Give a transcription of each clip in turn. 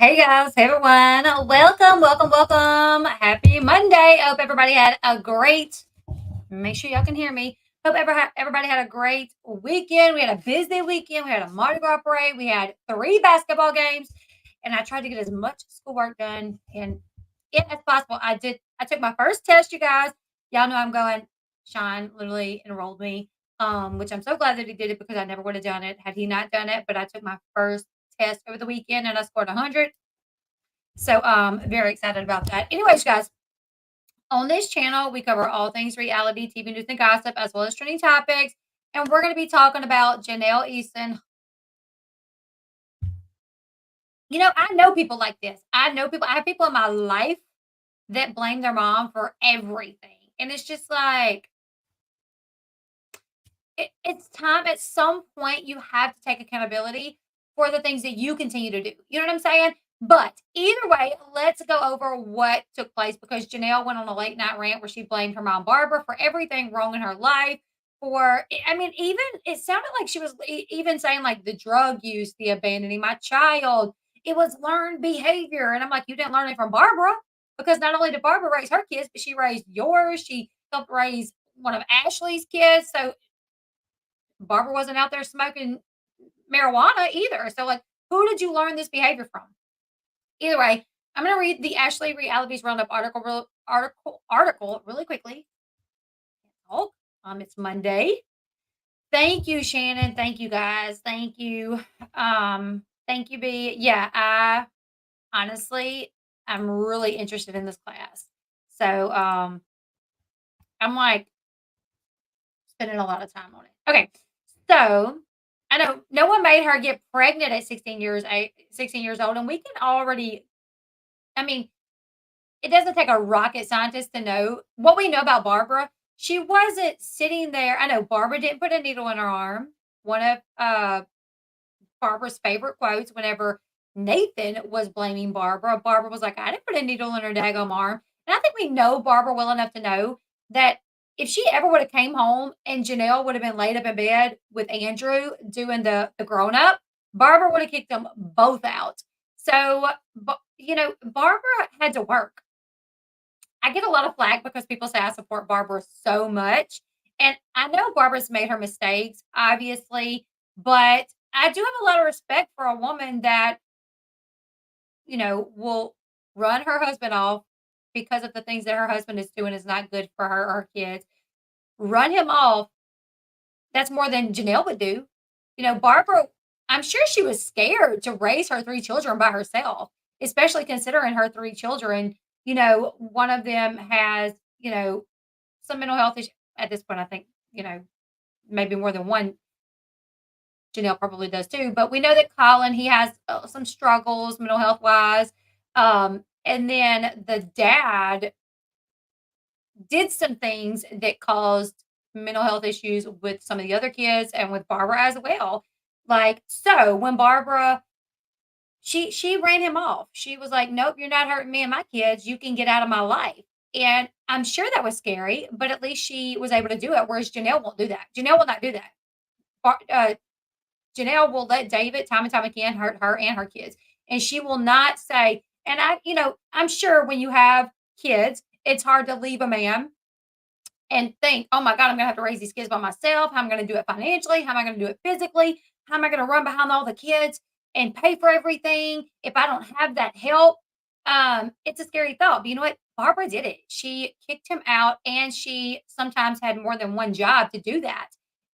Hey guys, hey everyone. Welcome, welcome, welcome. Happy Monday. Hope everybody had a great, make sure y'all can hear me. Hope everybody had a great weekend. We had a busy weekend. We had a Mardi Gras parade. We had 3 basketball games. And I tried to get as much schoolwork done and it as possible. I took my first test, you guys. Y'all know I'm going. Sean literally enrolled me. Which I'm so glad that he did it because I never would have done it had he not done it. But I took my first test over the weekend and I scored 100. So, very excited about that. Anyways, guys, on this channel, we cover all things reality, TV news, and gossip, as well as trending topics. And we're going to be talking about Jenelle Eason. I know people like this. I know people. I have people in my life that blame their mom for everything, and it's just like it's time. At some point, you have to take accountability for the things that you continue to do. You know what I'm saying? But either way, let's go over what took place because Janelle went on a late night rant where she blamed her mom Barbara for everything wrong in her life. I mean, even it sounded like she was even saying like the drug use, the abandoning my child. It was learned behavior, and I'm like, you didn't learn it from Barbara because not only did Barbara raise her kids, but she raised yours. She helped raise one of Ashley's kids. So Barbara wasn't out there smoking marijuana either. So, like, who did you learn this behavior from? Either way, I'm going to read the Ashley Realities Roundup article really quickly. Oh, it's Monday. Thank you, Shannon. Thank you, guys. Thank you. Thank you, B. Yeah, I honestly, I'm really interested in this class. So, I'm like spending a lot of time on it. Okay, so I know no one made her get pregnant at 16 years old, and we can already. I mean, it doesn't take a rocket scientist to know what we know about Barbara. She wasn't sitting there. I know Barbara didn't put a needle in her arm. One of Barbara's favorite quotes whenever Nathan was blaming Barbara, Barbara was like, I didn't put a needle in her daggone arm. And I think we know Barbara well enough to know that if she ever would have came home and Janelle would have been laid up in bed with Andrew doing the grown up, Barbara would have kicked them both out. So, Barbara had to work. I get a lot of flack because people say I support Barbara so much. And I know Barbara's made her mistakes, obviously, but I do have a lot of respect for a woman that, will run her husband off because of the things that her husband is doing is not good for her or her kids. Run him off. That's more than Janelle would do. Barbara, I'm sure she was scared to raise her 3 children by herself, especially considering her 3 children. One of them has, some mental health issues at this point. I think, maybe more than one. Janelle probably does too. But we know that Colin, he has some struggles mental health wise. And then the dad did some things that caused mental health issues with some of the other kids and with Barbara as well. Like, so when Barbara she ran him off. She was like, "Nope, you're not hurting me and my kids. You can get out of my life." And I'm sure that was scary, but at least she was able to do it, whereas Janelle won't do that. Janelle will not do that. Janelle will let David time and time again hurt her and her kids. And she will not say, and I'm sure when you have kids, it's hard to leave a man and think, oh my God, I'm going to have to raise these kids by myself. How am I going to do it financially? How am I going to do it physically? How am I going to run behind all the kids and pay for everything if I don't have that help? It's a scary thought. But you know what? Barbara did it. She kicked him out and she sometimes had more than one job to do that.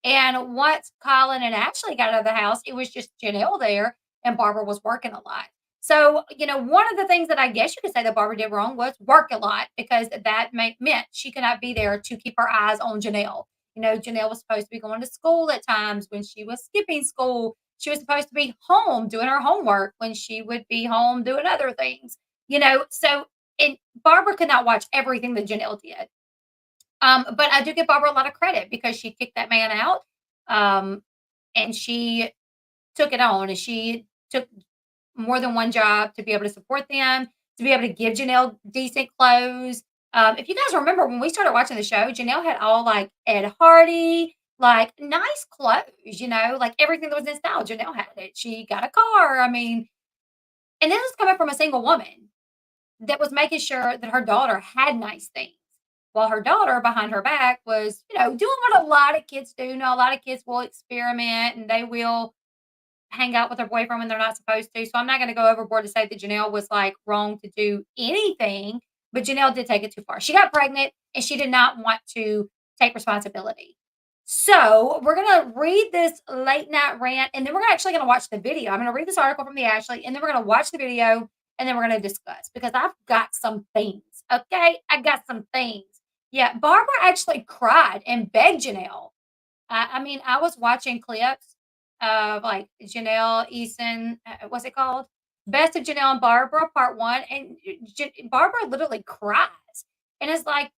And once Colin and Ashley got out of the house, it was just Janelle there and Barbara was working a lot. So, one of the things that I guess you could say that Barbara did wrong was work a lot because that meant she could not be there to keep her eyes on Janelle. Janelle was supposed to be going to school at times when she was skipping school. She was supposed to be home doing her homework when she would be home doing other things. So and Barbara could not watch everything that Janelle did. But I do give Barbara a lot of credit because she kicked that man out. And she took it on and she took more than one job to be able to support them, to be able to give Janelle decent clothes. If you guys remember when we started watching the show, Janelle had all like Ed Hardy, like nice clothes, like everything that was in style. Janelle had it. She got a car. I mean, And this was coming from a single woman that was making sure that her daughter had nice things. While her daughter behind her back was, doing what a lot of kids do. A lot of kids will experiment and they will hang out with their boyfriend when they're not supposed to. So I'm not going to go overboard to say that Janelle was like wrong to do anything, but Janelle did take it too far. She got pregnant and she did not want to take responsibility. So we're gonna read this late night rant, and then we're actually gonna watch the video. I'm gonna read this article from the Ashley, and then we're gonna watch the video, and then we're gonna discuss because I've got some things. Okay, I got some things. Yeah, Barbara actually cried and begged Janelle. I mean, I was watching clips of like Jenelle Eason. What's it called? Best of Janelle and Barbara, part one, and Barbara literally cries, and it's like,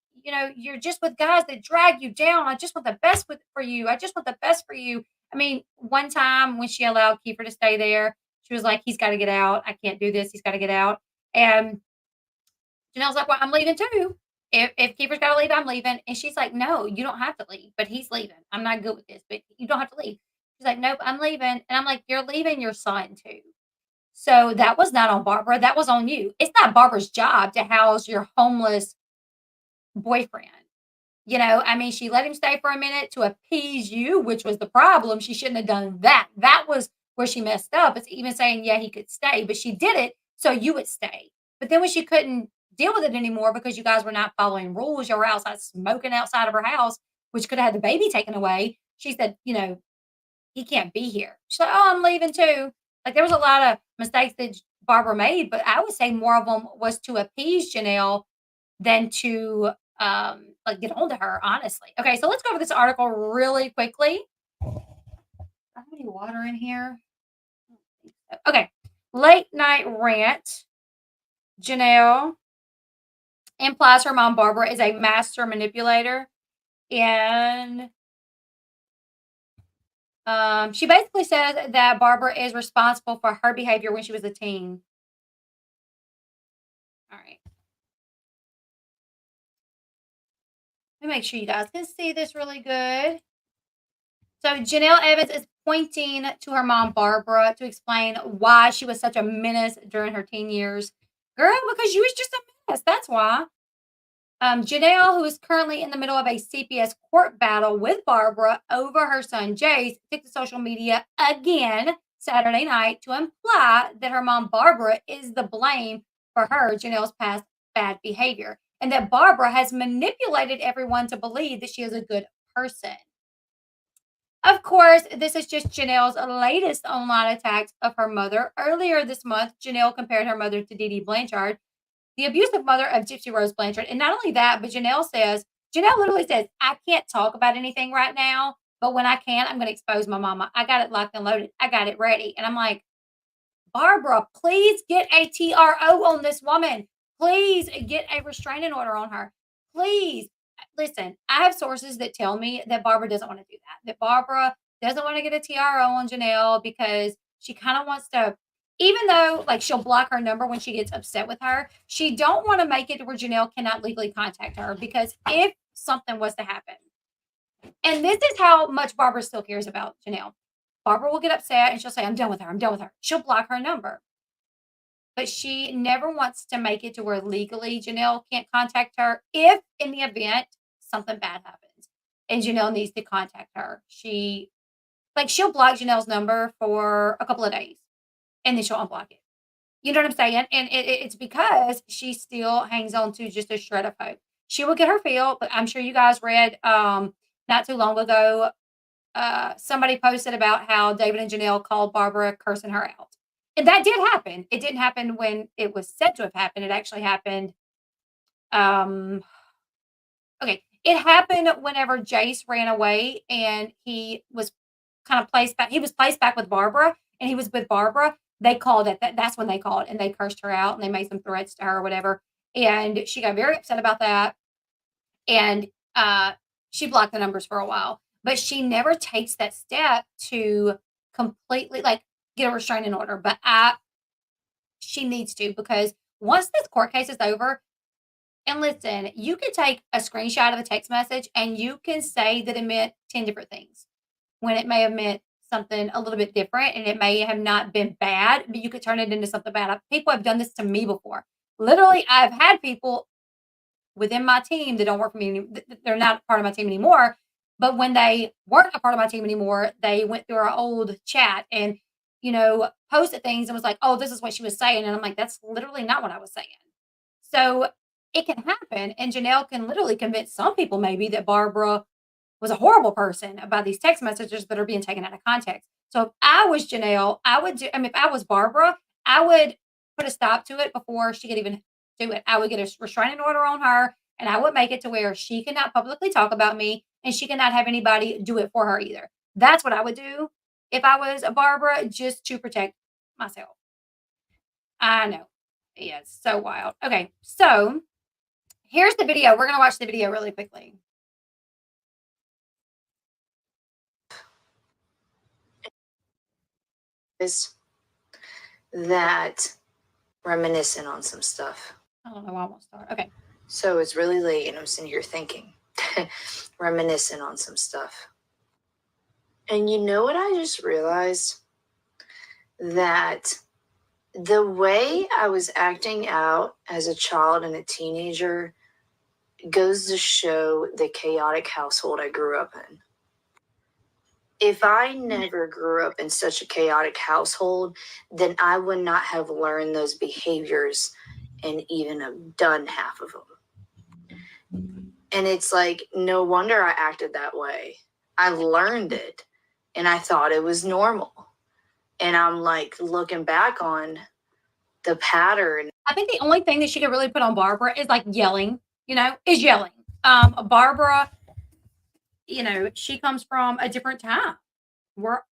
you're just with guys that drag you down. I just want the best for you. I just want the best for you. I mean, one time when she allowed Kiefer to stay there, she was like, he's got to get out. I can't do this. He's got to get out. And Janelle's like, well, I'm leaving too. If Kiefer's got to leave, I'm leaving. And she's like, no, you don't have to leave, but he's leaving. I'm not good with this, but you don't have to leave. She's like, nope, I'm leaving. And I'm like, you're leaving your son too. So that was not on Barbara. That was on you. It's not Barbara's job to house your homeless boyfriend. I mean, she let him stay for a minute to appease you, which was the problem. She shouldn't have done that. That was where she messed up. It's even saying, yeah, he could stay, but she did it so you would stay. But then when she couldn't deal with it anymore because you guys were not following rules, you were outside smoking outside of her house, which could have had the baby taken away. She said, he can't be here. She's like, oh, I'm leaving too. Like there was a lot of mistakes that Barbara made, but I would say more of them was to appease Janelle than to like get on to her, honestly. Okay, so let's go over this article really quickly. Do I have any water in here? Okay. Late night rant. Janelle implies her mom Barbara is a master manipulator. And she basically says that Barbara is responsible for her behavior when she was a teen. All right. Let me make sure you guys can see this really good. So Janelle Evans is pointing to her mom, Barbara, to explain why she was such a menace during her teen years. Girl, because you was just a mess. That's why. Janelle, who is currently in the middle of a CPS court battle with Barbara over her son Jace, took to social media again Saturday night to imply that her mom, Barbara, is the blame for her, Janelle's past bad behavior, and that Barbara has manipulated everyone to believe that she is a good person. Of course, this is just Janelle's latest online attacks of her mother. Earlier this month, Janelle compared her mother to Dee Dee Blanchard, the abusive mother of Gypsy Rose Blanchard. And not only that, but Janelle literally says, I can't talk about anything right now, but when I can, I'm going to expose my mama. I got it locked and loaded. I got it ready. And I'm like, Barbara, please get a TRO on this woman. Please get a restraining order on her. Please. Listen, I have sources that tell me that Barbara doesn't want to do that Barbara doesn't want to get a TRO on Janelle because she kind of wants to, even though like she'll block her number when she gets upset with her, she don't want to make it to where Janelle cannot legally contact her because if something was to happen, and this is how much Barbara still cares about Janelle. Barbara will get upset and she'll say, I'm done with her. I'm done with her. She'll block her number. But she never wants to make it to where legally Janelle can't contact her if in the event something bad happens and Janelle needs to contact her. She'll block Janelle's number for a couple of days and then she'll unblock it. You know what I'm saying? And it's because she still hangs on to just a shred of hope. She will get her fill, but I'm sure you guys read not too long ago, somebody posted about how David and Janelle called Barbara cursing her out. And that did happen. It didn't happen when it was said to have happened. It actually happened. Okay. It happened whenever Jace ran away and he was kind of placed back. He was placed back with Barbara and he was with Barbara. They called it. That's when they called and they cursed her out and they made some threats to her or whatever. And she got very upset about that. And she blocked the numbers for a while. But she never takes that step to completely get a restraining order. But she needs to, because once this court case is over, and listen, you can take a screenshot of a text message and you can say that it meant 10 different things when it may have meant something a little bit different, and it may have not been bad, but you could turn it into something bad. People have done this to me before. Literally, I've had people within my team that don't work for me. They're not part of my team anymore. But when they weren't a part of my team anymore, they went through our old chat and, posted things and was like, oh, this is what she was saying. And I'm like, that's literally not what I was saying. So it can happen. And Janelle can literally convince some people maybe that Barbara was a horrible person about these text messages that are being taken out of context. So if I was Janelle, if I was Barbara, I would put a stop to it before she could even do it. I would get a restraining order on her and I would make it to where she cannot publicly talk about me and she cannot have anybody do it for her either. That's what I would do if I was a Barbara, just to protect myself. I know. Yeah, it's so wild. Okay, so here's the video. We're going to watch the video really quickly. Is that reminiscing on some stuff. I don't know why I won't start. Okay. So it's really late and I'm sitting here thinking, reminiscing on some stuff. And you know what I just realized? That the way I was acting out as a child and a teenager goes to show the chaotic household I grew up in. If I never grew up in such a chaotic household, then I would not have learned those behaviors and even have done half of them. And it's like, no wonder I acted that way. I learned it and I thought it was normal. And I'm like looking back on the pattern. I think the only thing that she could really put on Barbara is like yelling, is yelling. Barbara, she comes from a different time where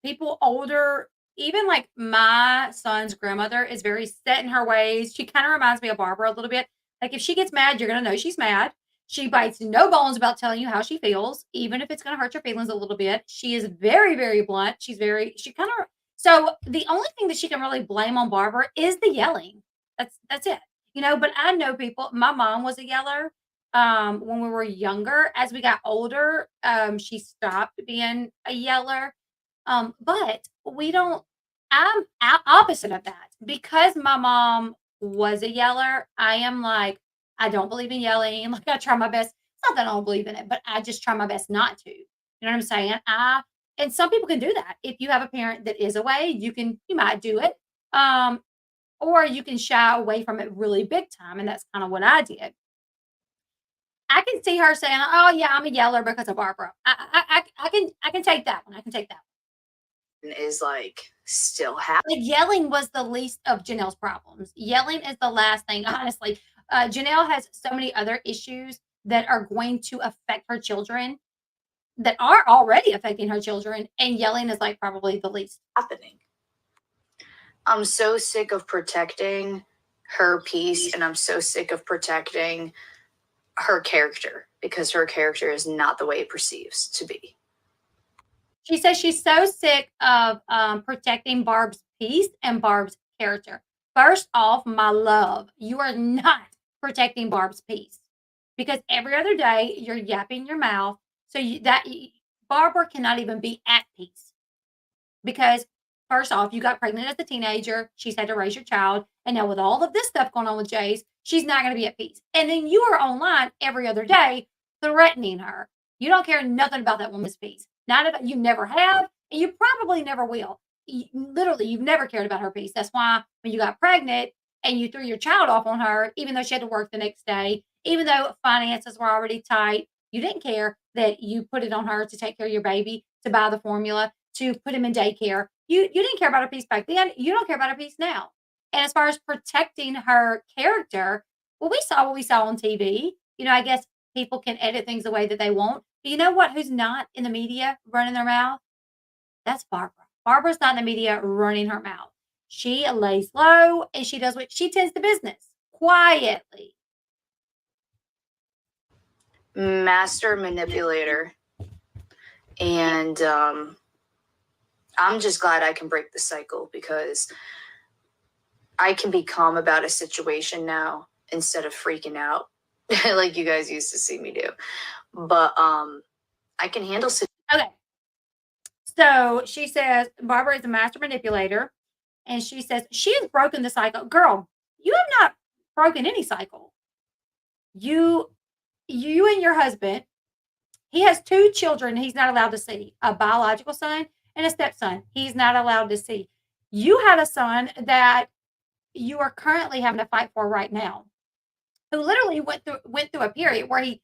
people older, even like my son's grandmother is very set in her ways. She kind of reminds me of Barbara a little bit. Like if she gets mad, you're going to know she's mad. She bites no bones about telling you how she feels, even if it's going to hurt your feelings a little bit. She is very, very blunt. So the only thing that she can really blame on Barbara is the yelling. That's it. But I know people, my mom was a yeller when we were younger. As we got older, she stopped being a yeller. But I'm opposite of that. Because my mom was a yeller, I am like, I don't believe in yelling. Like I try my best. It's not that I don't believe in it, but I just try my best not to. You know what I'm saying? And some people can do that. If you have a parent that is away, you might do it. Or you can shy away from it really big time. And that's kind of what I did. I can see her saying, "Oh yeah, I'm a yeller because of Barbara." I can take that one. I can take that one. Is like still happening. Like yelling was the least of Janelle's problems. Yelling is the last thing, honestly. Janelle has so many other issues that are going to affect her children, that are already affecting her children, and yelling is like probably the least happening. I'm so sick of protecting her peace, and I'm so sick of protecting her character, because her character is not the way it perceives to be. She says she's so sick of protecting Barb's peace and Barb's character. First off, my love, you are not protecting Barb's peace, because every other day you're yapping your mouth. So Barbara cannot even be at peace, because first off, you got pregnant as a teenager. She's had to raise your child. And now with all of this stuff going on with Jay's, she's not going to be at peace. And then you are online every other day threatening her. You don't care nothing about that woman's peace. You never have, and you probably never will. Literally, you've never cared about her peace. That's why when you got pregnant and you threw your child off on her, even though she had to work the next day, even though finances were already tight, you didn't care that you put it on her to take care of your baby, to buy the formula, to put him in daycare. You didn't care about her peace back then. You don't care about her peace now. And as far as protecting her character, well, we saw what we saw on TV. I guess people can edit things the way that they want. But you know what? Who's not in the media running their mouth? That's Barbara. Barbara's not in the media running her mouth. She lays low and she does what she tends to business quietly. Master manipulator. And I'm just glad I can break the cycle, because I can be calm about a situation now instead of freaking out like you guys used to see me do. But I can handle Okay. So she says Barbara is a master manipulator, and she says she has broken the cycle. Girl, you have not broken any cycle. You and your husband, he has 2 children he's not allowed to see, a biological son and a stepson he's not allowed to see. You had a son that you are currently having to fight for right now, who literally went through a period where he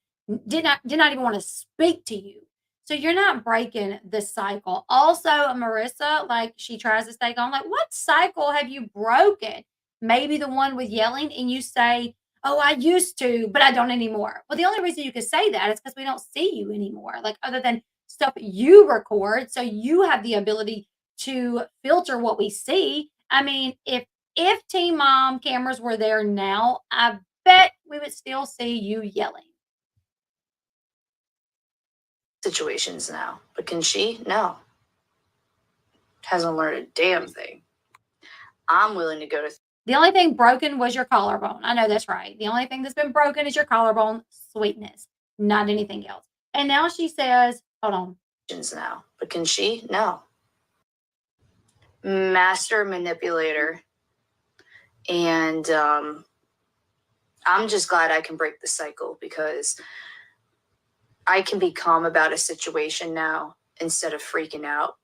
did not even want to speak to you. So you're not breaking the cycle. Also, Marissa, like she tries to stay going, like, what cycle have you broken? Maybe the one with yelling, and you say, "Oh, I used to, but I don't anymore." Well, the only reason you could say that is because we don't see you anymore. Like other than stuff you record, so you have the ability to filter what we see. I mean, if Teen Mom cameras were there now, I bet we would still see you yelling. Situations now. But can she? No. Hasn't learned a damn thing. I'm willing to go to The only thing broken was your collarbone. I know that's right. The only thing that's been broken is your collarbone sweetness, not anything else. And now she says, hold on. now. But can she? No. Master manipulator. And I'm just glad I can break the cycle because I can be calm about a situation now instead of freaking out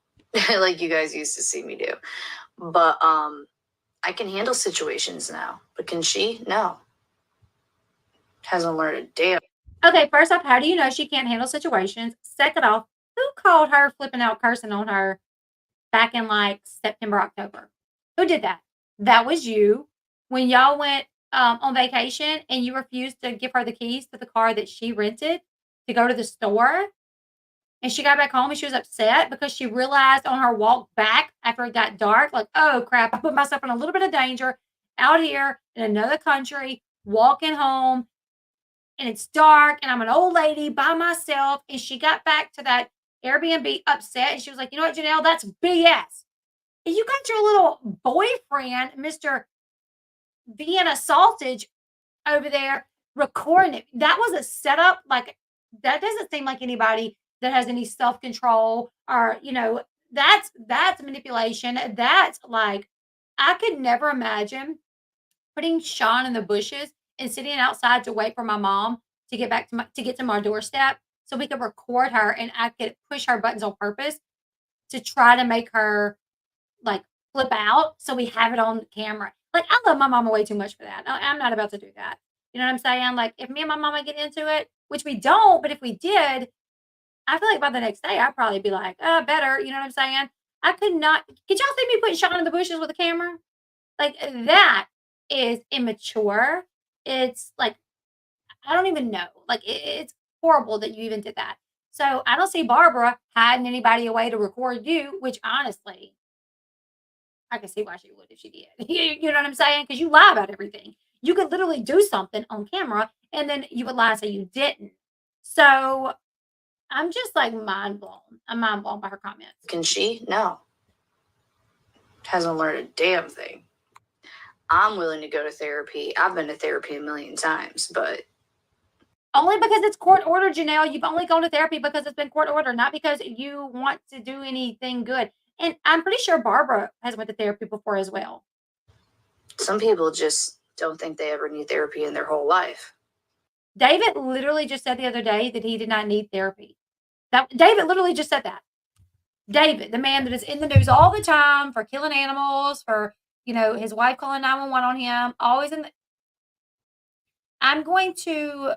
like you guys used to see me do. But I can handle situations now. But can she? No. Hasn't learned a damn. Okay, first off, how do you know she can't handle situations? Second off, who called her flipping out cursing on her back in like September, October? Who did that? That was you. When y'all went on vacation and you refused to give her the keys to the car that she rented to go to the store. And she got back home and she was upset because she realized on her walk back after it got dark, like, oh crap, I put myself in a little bit of danger out here in another country, walking home, and it's dark, and I'm an old lady by myself. And she got back to that Airbnb upset, and she was like, you know what, Janelle, that's BS. And you got your little boyfriend, Mr. Vienna Sausage, over there recording it. That was a setup. Like that doesn't seem like anybody that has any self control or that's manipulation. That's like I could never imagine putting Sean in the bushes and sitting outside to wait for my mom to get back to get to my doorstep so we could record her and I could push her buttons on purpose to try to make her like flip out so we have it on camera. Like I love my mama way too much for that. I'm not about to do that. You know what I'm saying? Like if me and my mama get into it, which we don't, but if we did, I feel like by the next day I'd probably be like, better. You know what I'm saying? I could not. Could y'all see me putting Sean in the bushes with a camera? Like that is immature. It's like I don't even know. Like it's horrible that you even did that. So I don't see Barbara hiding anybody away to record you, which honestly, I can see why she would if she did. You know what I'm saying? Because you lie about everything. You could literally do something on camera and then you would lie and say you didn't. So I'm just like mind blown. I'm mind blown by her comments. Can she? No. Hasn't learned a damn thing. I'm willing to go to therapy. I've been to therapy a million times, but only because it's court ordered, Janelle. You've only gone to therapy because it's been court ordered, not because you want to do anything good. And I'm pretty sure Barbara has went to therapy before as well. Some people just don't think they ever need therapy in their whole life. David literally just said the other day that he did not need therapy. David literally just said that. David, the man that is in the news all the time for killing animals, for his wife calling 911 on him, always in the. I'm going to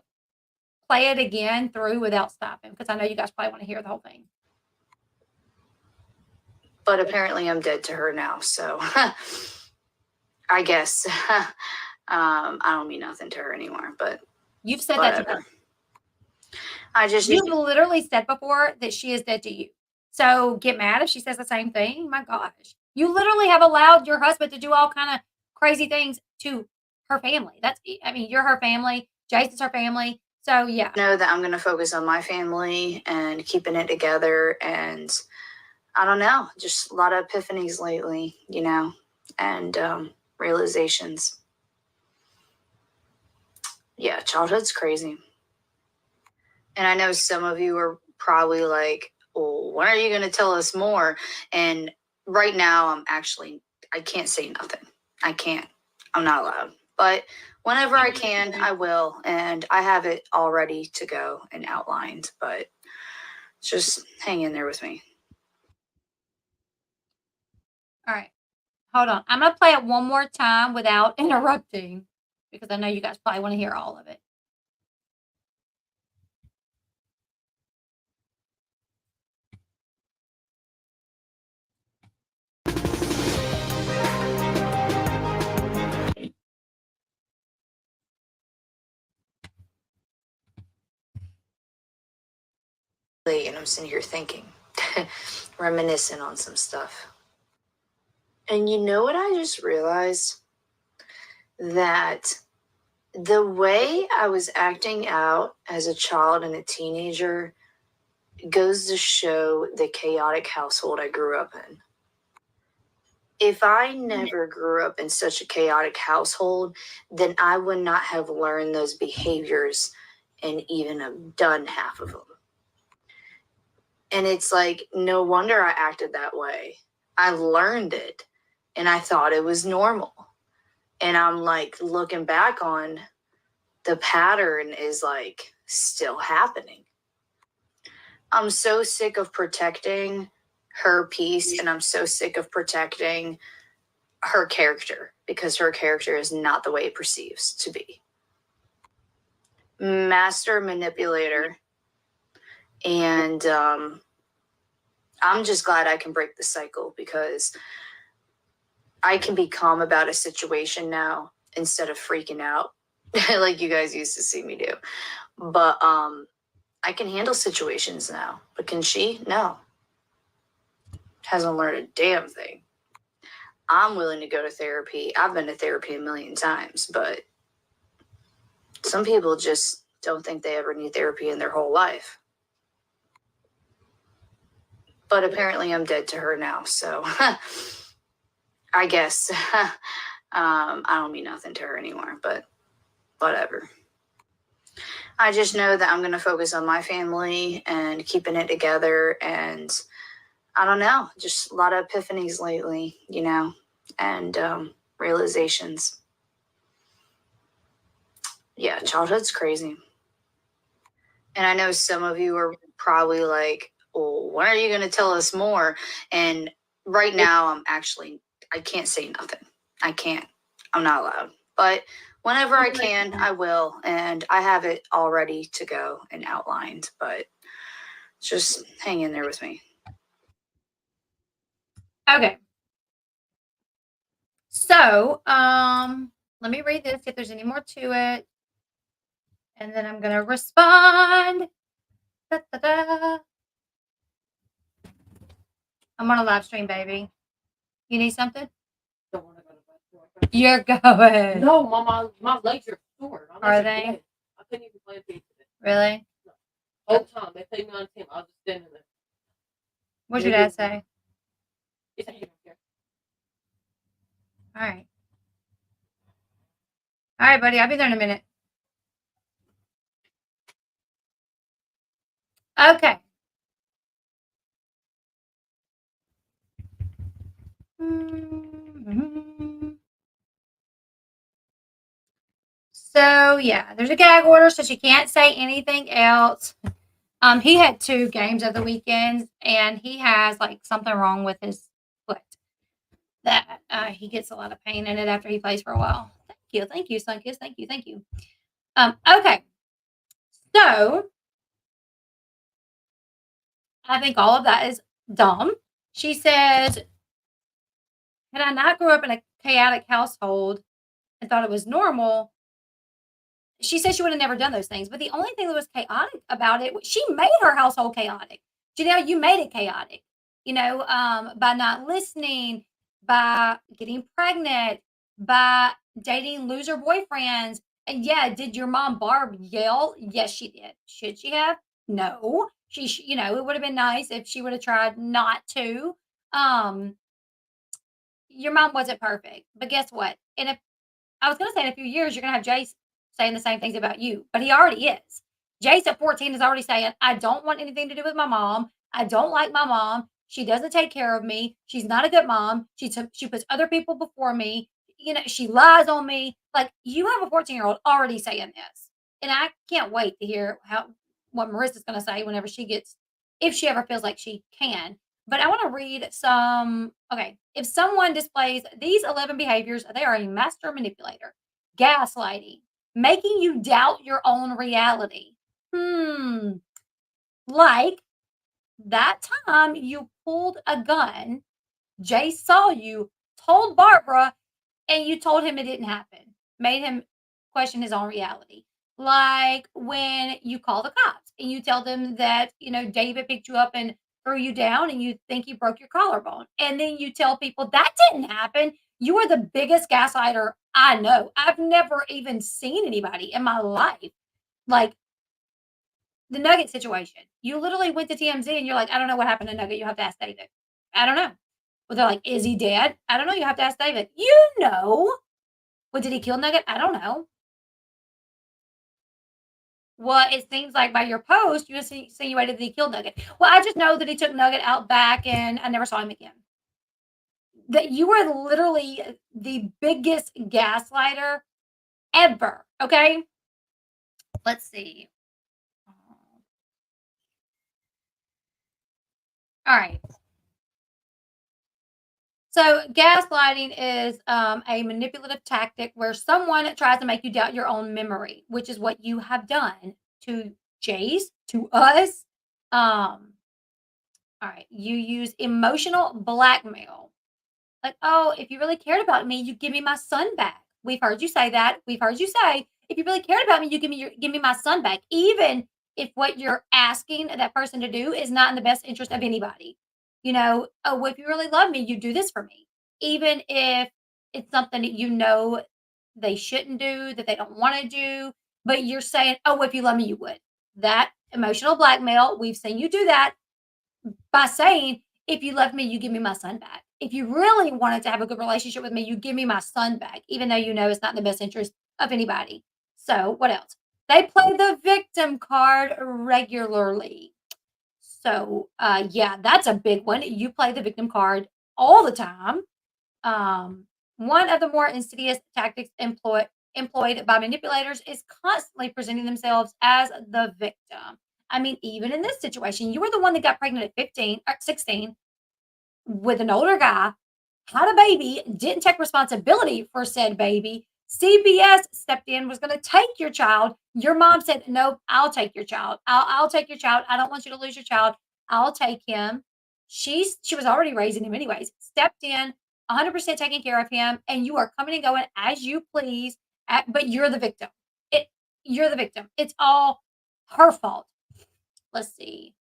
play it again through without stopping because I know you guys probably want to hear the whole thing. But apparently I'm dead to her now, so I guess I don't mean nothing to her anymore, but you've said whatever. that to her. You've literally said before that she is dead to you. So get mad if she says the same thing. My gosh. You literally have allowed your husband to do all kind of crazy things to her family. You're her family. Jason's her family. So yeah. Know that I'm going to focus on my family and keeping it together. And I don't know, just a lot of epiphanies lately, and realizations. Yeah, childhood's crazy. And I know some of you are probably like, well, when are you going to tell us more? And right now, I can't say nothing. I can't. I'm not allowed. But whenever I can, I will. And I have it all ready to go and outlined. But just hang in there with me. All right. Hold on. I'm going to play it one more time without interrupting because I know you guys probably want to hear all of it. And I'm sitting here thinking, reminiscing on some stuff. And you know what I just realized? That the way I was acting out as a child and a teenager goes to show the chaotic household I grew up in. If I never grew up in such a chaotic household, then I would not have learned those behaviors and even have done half of them. And it's like, no wonder I acted that way. I learned it and I thought it was normal. And I'm like, looking back on the pattern is like still happening. I'm so sick of protecting her peace and I'm so sick of protecting her character because her character is not the way it perceives to be. Master manipulator. And I'm just glad I can break the cycle because I can be calm about a situation now instead of freaking out like you guys used to see me do. But I can handle situations now. But can she? No. Hasn't learned a damn thing. I'm willing to go to therapy. I've been to therapy a million times, but some people just don't think they ever need therapy in their whole life. But apparently I'm dead to her now, so I guess I don't mean nothing to her anymore, but whatever. I just know that I'm going to focus on my family and keeping it together. And I don't know, just a lot of epiphanies lately, and realizations. Yeah, childhood's crazy. And I know some of you are probably like, well, when are you going to tell us more? And right now, I can't say nothing. I can't. I'm not allowed. But whenever I can, I will. And I have it all ready to go and outlined. But just hang in there with me. Okay. So, let me read this, if there's any more to it. And then I'm going to respond. Da, da, da. I'm on a live stream, baby. You need something? Don't want to go to bed. You're going. No, Mama, my legs are sore. Are they? Dead. I couldn't even play a piece of it. Really? No. Whole time they played me on the team. I was just standing there. What'd your dad say? He said he don't care. All right. All right, buddy. I'll be there in a minute. Okay. So yeah, there's a gag order, so she can't say anything else. He had 2 games of the weekend, and he has like something wrong with his foot that he gets a lot of pain in it after he plays for a while. Thank you, Sunkiss. Thank you. Okay, so I think all of that is dumb. She says, "Had I not grew up in a chaotic household and thought it was normal?" She said she would have never done those things, but the only thing that was chaotic about it was she made her household chaotic. Janelle, you made it chaotic, by not listening, by getting pregnant, by dating loser boyfriends. And yeah, did your mom Barb yell? Yes, she did. Should she have? No. It would have been nice if she would have tried not to. Um, your mom wasn't perfect, but guess what? And if I was going to say in a few years, you're going to have Jace saying the same things about you, but he already is. Jace at 14 is already saying, I don't want anything to do with my mom. I don't like my mom. She doesn't take care of me. She's not a good mom. She puts other people before me. She lies on me. Like, you have a 14-year-old already saying this. And I can't wait to hear what Marissa's going to say whenever if she ever feels like she can. But I want to read some. Okay. If someone displays these 11 behaviors, they are a master manipulator. Gaslighting, making you doubt your own reality. Like that time you pulled a gun, Jay saw you, told Barbara, and you told him it didn't happen. Made him question his own reality. Like when you call the cops and you tell them that, David picked you up and threw you down and you think you broke your collarbone. And then you tell people that didn't happen. You are the biggest gaslighter I know. I've never even seen anybody in my life. Like the Nugget situation. You literally went to TMZ and you're like, I don't know what happened to Nugget. You have to ask David. I don't know. Well, they're like, is he dead? I don't know. You have to ask David. You know. Well, did he kill Nugget? I don't know. Well, it seems like by your post, you insinuated that he killed Nugget. Well, I just know that he took Nugget out back and I never saw him again. That you were literally the biggest gaslighter ever. Okay. Let's see. All right. So gaslighting is a manipulative tactic where someone tries to make you doubt your own memory, which is what you have done to Jace, to us. All right. You use emotional blackmail. Like, oh, if you really cared about me, you give me my son back. We've heard you say that. We've heard you say, if you really cared about me, you give me my son back, even if what you're asking that person to do is not in the best interest of anybody. Oh, well, if you really love me, you do this for me, even if it's something that they shouldn't do, that they don't want to do, but you're saying, oh, well, if you love me, you would. That emotional blackmail, we've seen you do that by saying, if you love me, you give me my son back. If you really wanted to have a good relationship with me, you give me my son back, even though you know it's not in the best interest of anybody. So, what else? They play the victim card regularly. So, yeah, that's a big one. You play the victim card all the time. One of the more insidious tactics employed by manipulators is constantly presenting themselves as the victim. I mean, even in this situation, you were the one that got pregnant at 15 or 16 with an older guy, had a baby, didn't take responsibility for said baby. CBS stepped in, was going to take your child. Your mom said, nope, I'll take your child. I'll take your child. I don't want you to lose your child. I'll take him. She was already raising him anyways, stepped in, 100% taking care of him, and you are coming and going as you please, but you're the victim. You're the victim. It's all her fault. Let's see.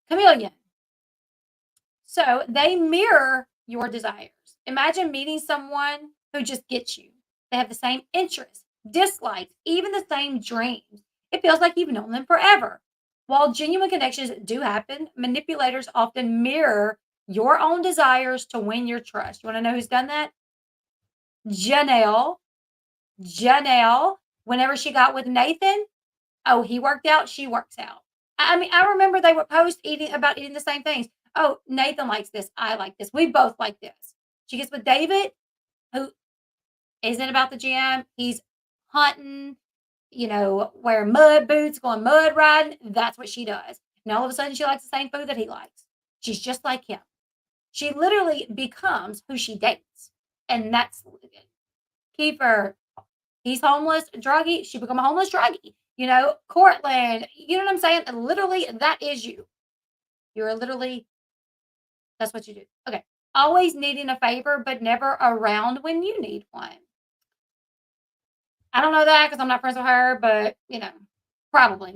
Chameleon. So they mirror your desires. Imagine meeting someone who just gets you. They have the same interests, dislikes, even the same dreams. It feels like you've known them forever. While genuine connections do happen, manipulators often mirror your own desires to win your trust. You want to know who's done that? Janelle. Janelle, whenever she got with Nathan, oh, he worked out, she works out. I mean, I remember they would post about eating the same things. Oh, Nathan likes this. I like this. We both like this. She gets with David, who isn't about the gym. He's hunting, wearing mud boots, going mud riding. That's what she does. And all of a sudden, she likes the same food that he likes. She's just like him. She literally becomes who she dates. And that's Kiefer. He's homeless, druggie. She become a homeless druggie. Cortland. You know what I'm saying? Literally, that is you. You're literally, that's what you do. Okay. Always needing a favor, but never around when you need one. I don't know that because I'm not friends with her, but, probably.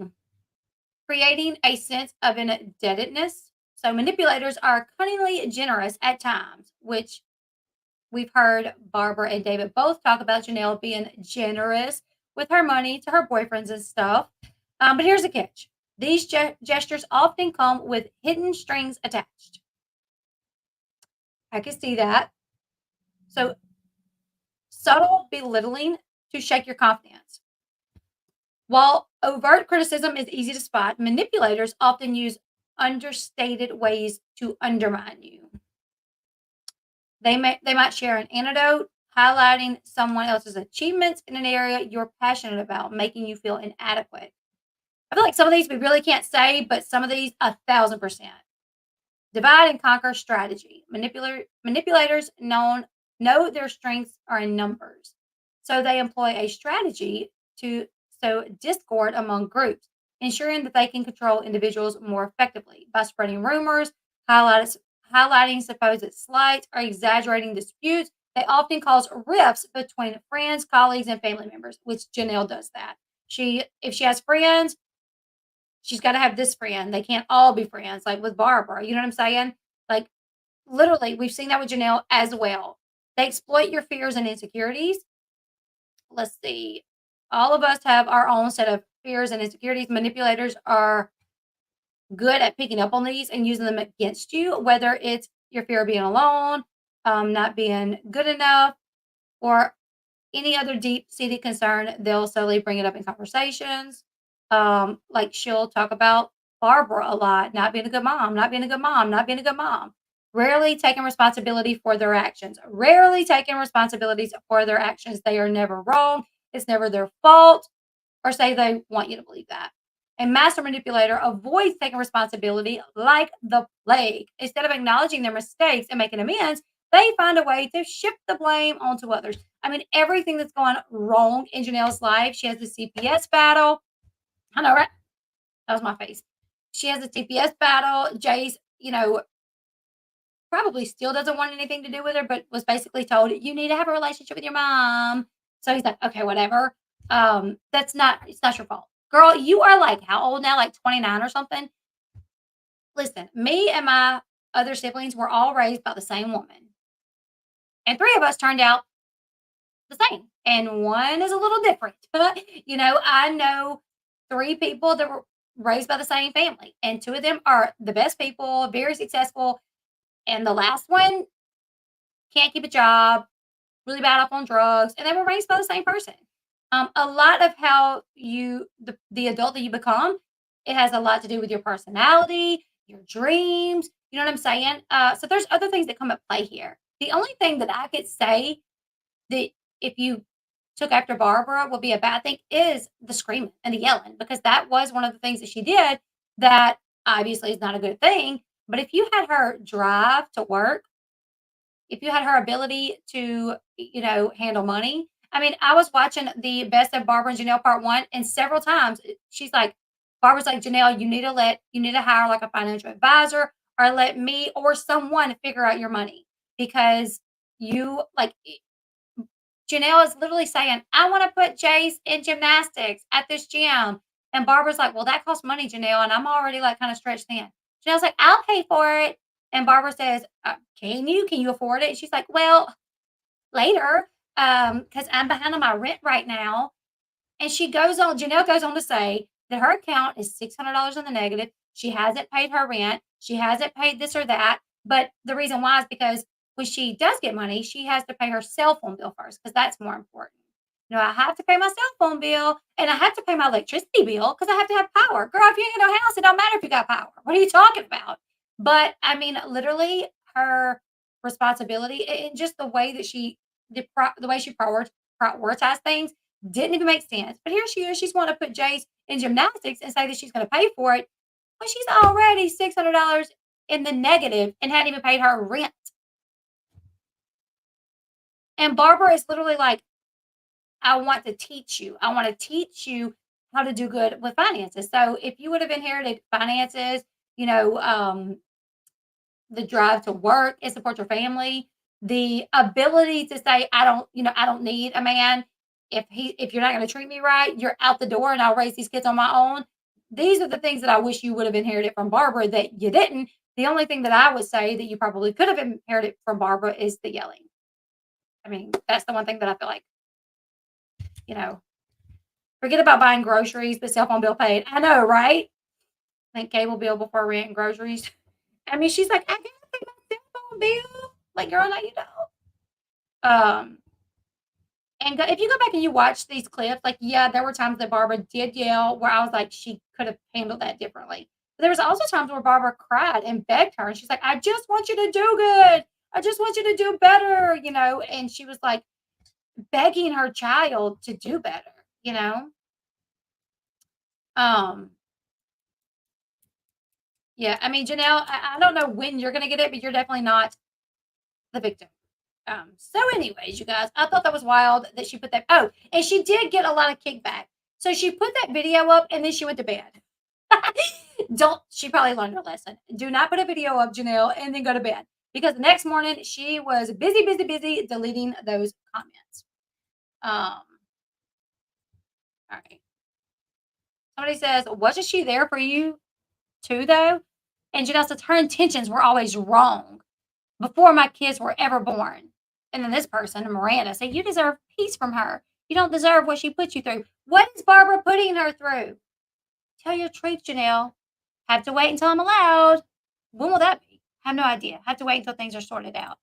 Creating a sense of indebtedness. So manipulators are cunningly generous at times, which we've heard Barbara and David both talk about Janelle being generous with her money to her boyfriends and stuff. But here's the catch. These gestures often come with hidden strings attached. I can see that. So subtle belittling to shake your confidence. While overt criticism is easy to spot, manipulators often use understated ways to undermine you. They might share an anecdote highlighting someone else's achievements in an area you're passionate about, making you feel inadequate. I feel like some of these we really can't say, but some of these 1,000%. Divide and conquer strategy. Manipulators know their strengths are in numbers, so they employ a strategy to sow discord among groups, ensuring that they can control individuals more effectively by spreading rumors, highlighting, highlighting supposed slights, or exaggerating disputes. They often cause rifts between friends, colleagues, and family members, which Janelle does that. If she has friends, she's got to have this friend. They can't all be friends, like with Barbara. You know what I'm saying? Like, literally, we've seen that with Janelle as well. They exploit your fears and insecurities. Let's see. All of us have our own set of fears and insecurities. Manipulators are good at picking up on these and using them against you, whether it's your fear of being alone, not being good enough, or any other deep-seated concern. They'll slowly bring it up in conversations. Like she'll talk about Barbara a lot, not being a good mom, not being a good mom, not being a good mom. Rarely taking responsibility for their actions. Rarely taking responsibilities for their actions. They are never wrong. It's never their fault, or say they want you to believe that. A master manipulator avoids taking responsibility like the plague. Instead of acknowledging their mistakes and making amends, they find a way to shift the blame onto others. I mean, everything that's going wrong in Janelle's life, she has the CPS battle. I know, right? That was my face. She has a CPS battle. Jace, probably still doesn't want anything to do with her, but was basically told, you need to have a relationship with your mom. So he's like, okay, whatever. It's not your fault. Girl, you are like how old now? Like 29 or something? Listen, me and my other siblings were all raised by the same woman. And three of us turned out the same. And one is a little different. I know three people that were raised by the same family, and two of them are the best people, very successful. And the last one can't keep a job, really bad off on drugs, and they were raised by the same person. A lot of how the adult that you become, it has a lot to do with your personality, your dreams. You know what I'm saying? So there's other things that come at play here. The only thing that I could say that if you took after Barbara would be a bad thing is the screaming and the yelling, because that was one of the things that she did that obviously is not a good thing. But if you had her drive to work, if you had her ability to, handle money. I mean, I was watching the Best of Barbara and Janelle part one, and several times she's like, Barbara's like, Janelle, you need to hire like a financial advisor, or let me or someone figure out your money, because you like Janelle is literally saying, I want to put Jace in gymnastics at this gym. And Barbara's like, well, that costs money, Janelle. And I'm already like kind of stretched thin. Janelle's like, I'll pay for it. And Barbara says, can you? Can you afford it? And she's like, well, later, because I'm behind on my rent right now. And Janelle goes on to say that her account is $600 in the negative. She hasn't paid her rent. She hasn't paid this or that. But the reason why is because when she does get money, she has to pay her cell phone bill first, because that's more important. I have to pay my cell phone bill, and I have to pay my electricity bill because I have to have power. Girl, if you ain't got no house, it don't matter if you got power. What are you talking about? But I mean, literally, her responsibility and just the way that the way she prioritized things didn't even make sense. But here she is. She's want to put Jace in gymnastics and say that she's going to pay for it. Well, she's already $600 in the negative and hadn't even paid her rent. And Barbara is literally like, I want to teach you. I want to teach you how to do good with finances. So if you would have inherited finances, the drive to work and support your family, the ability to say, I don't need a man. If you're not going to treat me right, you're out the door and I'll raise these kids on my own. These are the things that I wish you would have inherited from Barbara that you didn't. The only thing that I would say that you probably could have inherited from Barbara is the yelling. I mean, that's the one thing that I feel like, forget about buying groceries, but cell phone bill paid. I know, right? I think cable bill before rent and groceries. I mean, she's like, I gotta pay my cell phone bill. Like, girl, no, you don't. And if you go back and you watch these clips, like, yeah, there were times that Barbara did yell where I was like, she could have handled that differently. But there was also times where Barbara cried and begged her, and she's like, "I just want you to do good. I just want you to do better," and she was like begging her child to do better. Um, yeah, I mean, Janelle, I don't know when you're gonna get it, but you're definitely not the victim. So anyways, you guys, I thought that was wild that she put that. Oh, and she did get a lot of kickback. So she put that video up and then she went to bed. She probably learned her lesson. Do not put a video up, Janelle, and then go to bed. Because the next morning she was busy, busy, busy deleting those comments. All right. Somebody says, wasn't she there for you too, though? And Janelle says her intentions were always wrong before my kids were ever born. And then this person, Miranda, said, you deserve peace from her. You don't deserve what she put you through. What is Barbara putting her through? Tell your truth, Janelle. Have to wait until I'm allowed. When will that be? Have no idea. Have to wait until things are sorted out.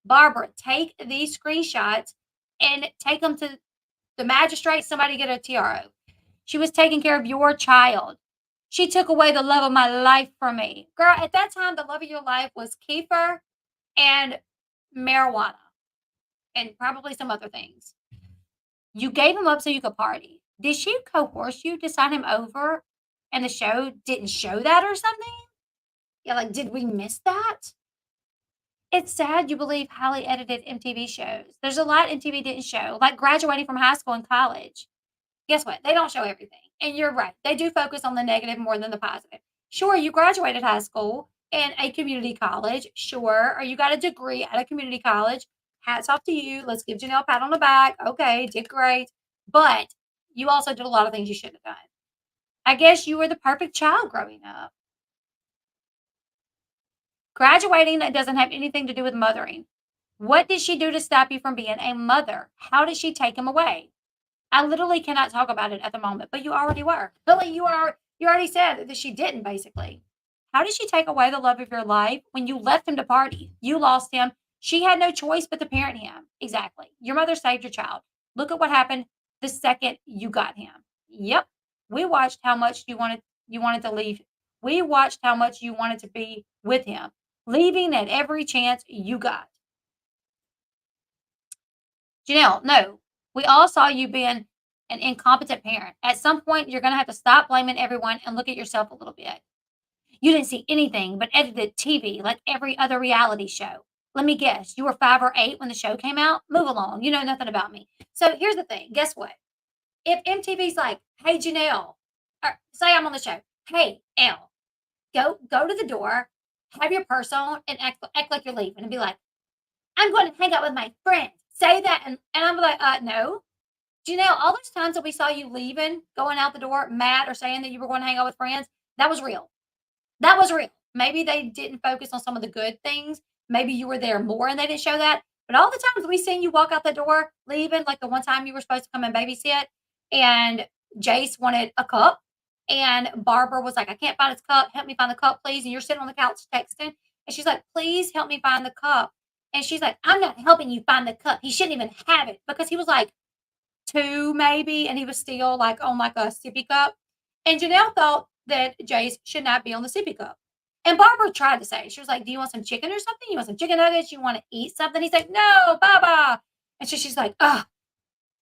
Barbara, take these screenshots and take them to the magistrate. Somebody get a TRO. She was taking care of your child. She took away the love of my life from me. Girl, at that time, the love of your life was kefir and marijuana and probably some other things. You gave him up so you could party. Did she coerce you to sign him over and the show didn't show that or something? Yeah, like, did we miss that? It's sad you believe highly edited MTV shows. There's a lot MTV didn't show, like graduating from high school and college. Guess what? They don't show everything. And you're right. They do focus on the negative more than the positive. Sure, you graduated high school and a community college. Sure. Or you got a degree at a community college. Hats off to you. Let's give Janelle a pat on the back. Okay, did great. But you also did a lot of things you shouldn't have done. I guess you were the perfect child growing up. Graduating doesn't have anything to do with mothering. What did she do to stop you from being a mother? How did she take him away? I literally cannot talk about it at the moment, but you already were. Lily, you already said that she didn't, basically. How did she take away the love of your life when you left him to party? You lost him. She had no choice but to parent him. Exactly. Your mother saved your child. Look at what happened the second you got him. Yep. We watched how much you wanted to leave. We watched how much you wanted to be with him, leaving at every chance you got. Janelle, no, we all saw you being an incompetent parent. At some point, you're going to have to stop blaming everyone and look at yourself a little bit. You didn't see anything but edited TV like every other reality show. Let me guess, you were 5 or 8 when the show came out? Move along. You know nothing about me. So here's the thing. Guess what? If MTV's like, hey, Janelle, or say I'm on the show, hey, Elle, go to the door, have your purse on, and act like you're leaving and be like, I'm going to hang out with my friends. Say that, and I'm like, no. Janelle, all those times that we saw you leaving, going out the door, mad, or saying that you were going to hang out with friends, that was real. That was real. Maybe they didn't focus on some of the good things. Maybe you were there more and they didn't show that. But all the times we seen you walk out the door leaving, like the one time you were supposed to come and babysit, and Jace wanted a cup, and Barbara was like, I can't find his cup. Help me find the cup, please. And you're sitting on the couch texting. And she's like, please help me find the cup. And she's like, I'm not helping you find the cup. He shouldn't even have it because he was like 2 maybe, and he was still like on like a sippy cup. And Janelle thought that Jace should not be on the sippy cup. And Barbara tried to say, she was like, do you want some chicken or something? You want some chicken nuggets? You want to eat something? He's like, no, Baba. And so she's like,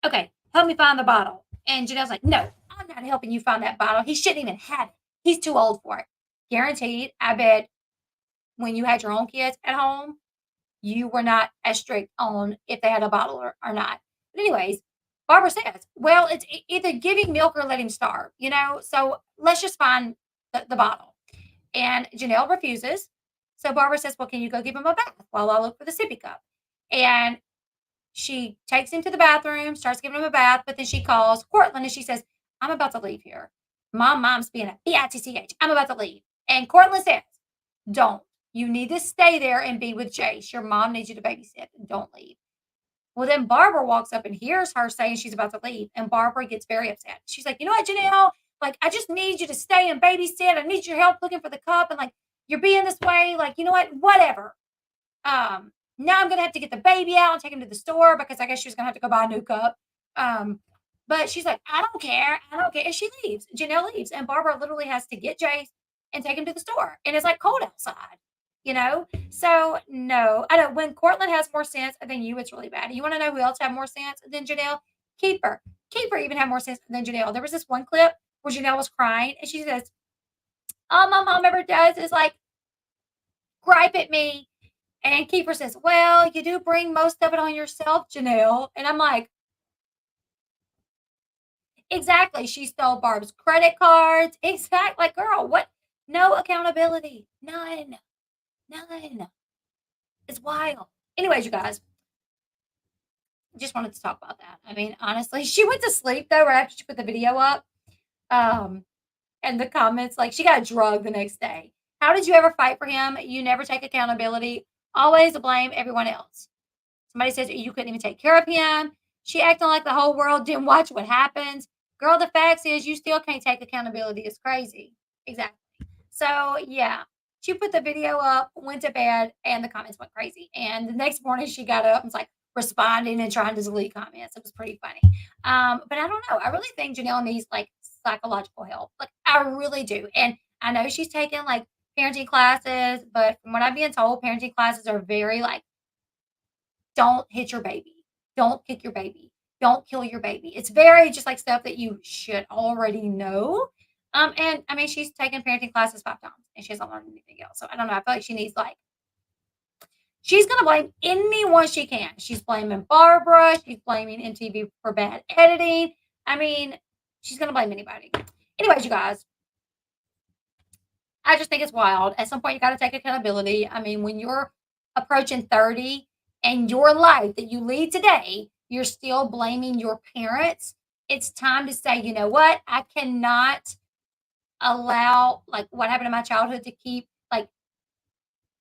okay, help me find the bottle. And Janelle's like, no, I'm not helping you find that bottle. He shouldn't even have it. He's too old for it. Guaranteed, I bet when you had your own kids at home, you were not as strict on if they had a bottle or not. But anyways, Barbara says, well, it's either giving milk or let him starve, So let's just find the bottle. And Janelle refuses. So Barbara says, well, can you go give him a bath while I look for the sippy cup? And she takes him to the bathroom, starts giving him a bath, but then she calls Cortland and she says, I'm about to leave here. Mom's being a bitch. I'm about to leave. And Cortland says, don't. You need to stay there and be with Jace. Your mom needs you to babysit. Don't leave. Well, then Barbara walks up and hears her saying she's about to leave. And Barbara gets very upset. She's like, you know what, Janelle? Like, I just need you to stay and babysit. I need your help looking for the cup. And like, you're being this way. Like, you know what? Whatever. Now I'm going to have to get the baby out and take him to the store because I guess she was going to have to go buy a new cup. But she's like, I don't care. And she leaves. Janelle leaves. And Barbara literally has to get Jace and take him to the store. And it's like cold outside, you know? So no, I know when Cortland has more sense than you, it's really bad. You want to know who else had more sense than Janelle? Keeper. Keeper even had more sense than Janelle. There was this one clip where Janelle was crying and she says, all my mom ever does is like gripe at me. And Keeper says, well, you do bring most of it on yourself, Janelle. And I'm like, exactly. She stole Barb's credit cards. Exactly. Like, girl, what? No accountability. None. None. It's wild. Anyways, you guys, just wanted to talk about that. I mean, honestly, she went to sleep though, right after she put the video up. And the comments, like, she got drugged the next day. How did you ever fight for him? You never take accountability. Always blame everyone else. Somebody says you couldn't even take care of him. She acting like the whole world didn't watch what happens. Girl, the facts is you still can't take accountability. It's crazy. Exactly. So yeah, she put the video up, went to bed, and the comments went crazy. And the next morning she got up and was like responding and trying to delete comments. It was pretty funny. But I don't know. I really think Janelle needs like psychological help. Like I really do. And I know she's taking like parenting classes, but from what I'm being told, parenting classes are very like, don't hit your baby. Don't kick your baby. Don't kill your baby. It's very just like stuff that you should already know. And I mean, she's taken parenting classes 5 times and she hasn't learned anything else. So I don't know. I feel like she needs like, she's gonna blame anyone she can. She's blaming Barbara. She's blaming MTV for bad editing. I mean, she's gonna blame anybody. Anyways, you guys, I just think it's wild. At some point, you got to take accountability. I mean, when you're approaching 30 and your life that you lead today, you're still blaming your parents. It's time to say, you know what? I cannot allow like what happened in my childhood to keep like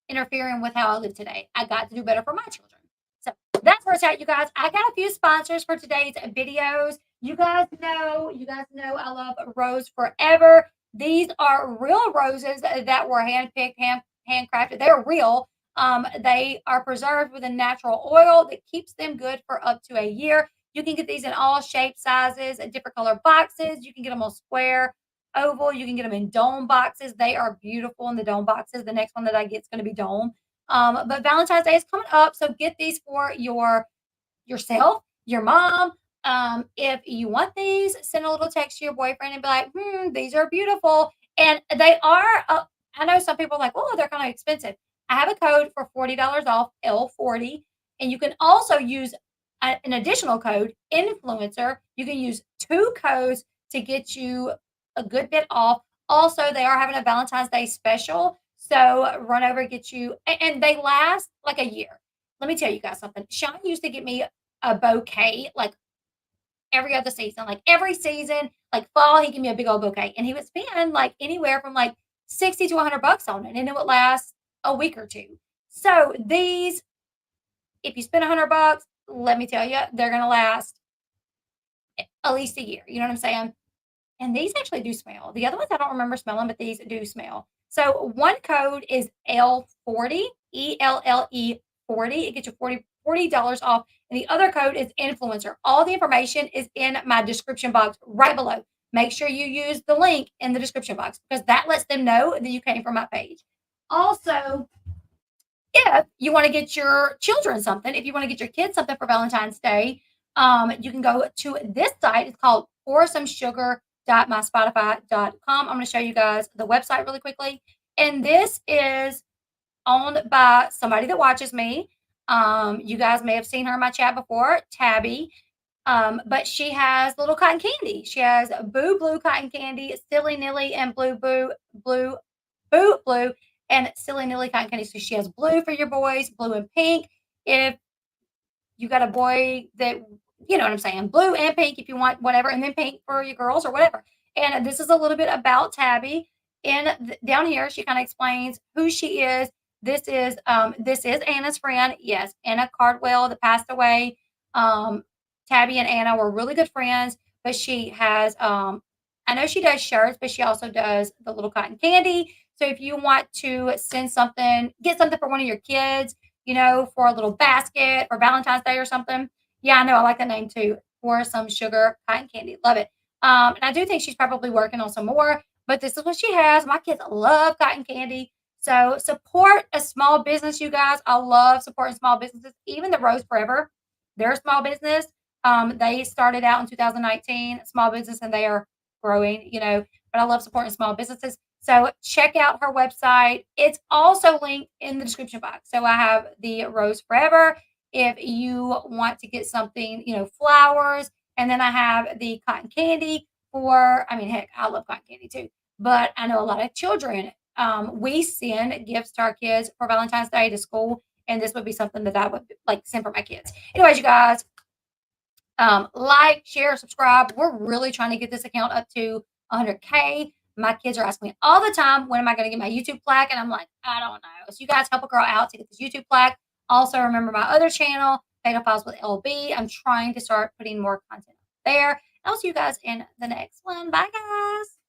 interfering with how I live today. I got to do better for my children. So that's where it's at, you guys. I got a few sponsors for today's videos. You guys know I love Rose Forever. These are real roses that were handpicked, handcrafted. They're real. They are preserved with a natural oil that keeps them good for up to a year. You can get these in all shapes, sizes, and different color boxes. You can get them on square, oval. You can get them in dome boxes. They are beautiful in the dome boxes. The next one that I get is going to be dome. But Valentine's Day is coming up, so get these for yourself, your mom. If you want these, send a little text to your boyfriend and be like, these are beautiful. And they are, I know some people are like, oh, they're kind of expensive. I have a code for $40 off, L40. And you can also use an additional code, influencer. You can use 2 codes to get you a good bit off. Also, they are having a Valentine's Day special. So run over, get you, and they last like a year. Let me tell you guys something. Sean used to get me a bouquet like every other season. Like every season, like fall, he'd give me a big old bouquet. And he would spend like anywhere from like 60 to $100 on it. And it would last a week or 2. So these, if you spend $100, let me tell you, they're gonna last at least a year. You know what I'm saying? And these actually do smell. The other ones I don't remember smelling, but these do smell. So one code is L40, ELLE 40. It gets you $40 off. And the other code is influencer. All the information is in my description box right below. Make sure you use the link in the description box because that lets them know that you came from my page. Also, if you want to get your children something, if you want to get your kids something for Valentine's Day, you can go to this site. It's called poursomesugar.myspotify.com. I'm going to show you guys the website really quickly. And this is owned by somebody that watches me. You guys may have seen her in my chat before, Tabby. But she has little cotton candy. She has Boo Blue cotton candy, Silly Nilly, and Blue and Silly Nilly cotton candy. So she has blue for your boys, blue and pink. If you got a boy that, you know what I'm saying, blue and pink if you want whatever, and then pink for your girls or whatever. And this is a little bit about Tabby. And down here, she kind of explains who she is. This is Anna's friend. Yes, Anna Cardwell that passed away. Tabby and Anna were really good friends, but she has, I know she does shirts, but she also does the little cotton candy. So if you want to send something, get something for one of your kids, you know, for a little basket for Valentine's Day or something. Yeah, I know. I like that name too. Pour some sugar cotton candy. Love it. And I do think she's probably working on some more. but this is what she has. My kids love cotton candy. So support a small business, you guys. I love supporting small businesses. Even the Rose Forever, they're a small business. They started out in 2019, small business, and they are growing, but I love supporting small businesses. So check out her website. It's also linked in the description box. So I have the Rose Forever if you want to get something, flowers. And then I have the cotton candy heck, I love cotton candy too. But I know a lot of children, we send gifts to our kids for Valentine's Day to school. And this would be something that I would like send for my kids. Anyways, you guys, like, share, subscribe. We're really trying to get this account up to 100K. My kids are asking me all the time, when am I going to get my YouTube plaque? And I'm like, I don't know. So you guys help a girl out to get this YouTube plaque. Also, remember my other channel, Fatal Files with Elle Bee. I'm trying to start putting more content there. I'll see you guys in the next one. Bye, guys.